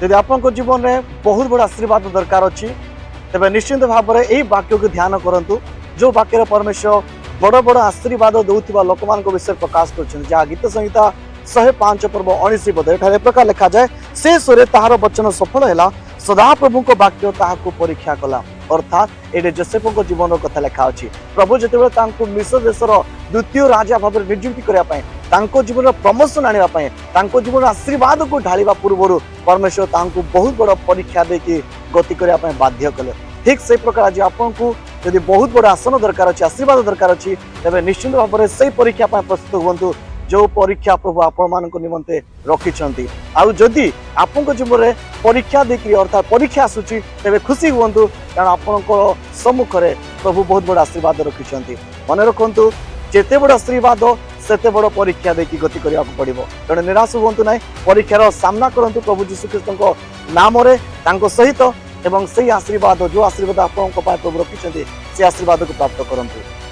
यदि आपन जीवन में बहुत बड़ा आशीर्वाद दरकार अच्छी तेज निश्चिंत भाव में यही वाक्य को ध्यान करूँ जो वाक्य परमेश्वर बड़ बड़ आशीर्वाद दौरा लोक मान विषय प्रकाश कर गीत संहिता 105 पर्व 19 पद एठारे प्रकार लिखा जाए से स्वरे ताहार वचन सफल है सदा प्रभु को वाक्य ताहाको परीक्षा कला अर्थात ये जोसेफ जीवन कथा लिखा अच्छी प्रभु जिते मिस्र देशर द्वितीय राजा भाव नियुक्ति करने जीवन प्रमोशन आने जीवन आशीर्वाद को ढाल पूर्व परमेश्वर बहुत बड़ परीक्षा देकी गति करने बाध्य कले ठीक से प्रकार आज आपको यदि बहुत बड़ा आसन दरकार अच्छी आशीर्वाद दरकार अच्छी तेज निश्चित भाव में से परीक्षा प्रस्तुत हूँ जो परीक्षा प्रभु आपण मान निमंते रखिंट आदि आपण जीवन में परीक्षा देखिए अर्थात परीक्षा आसूची तेज खुशी हूँ कारण आपण सम्मुख में प्रभु बहुत बड़ा आशीर्वाद रखिंट मन रखु जिते बड़ आशीर्वाद सेते बड़ परीक्षा देखिए गति करने पड़ो तेणु निराश हूँ ना परीक्षार सामना करूँ प्रभु जीशुख्रीष्ट नाम सहित एवं से आशीर्वाद जो आशीर्वाद आपण प्रभु रखिंट से आशीर्वाद को प्राप्त करूँ।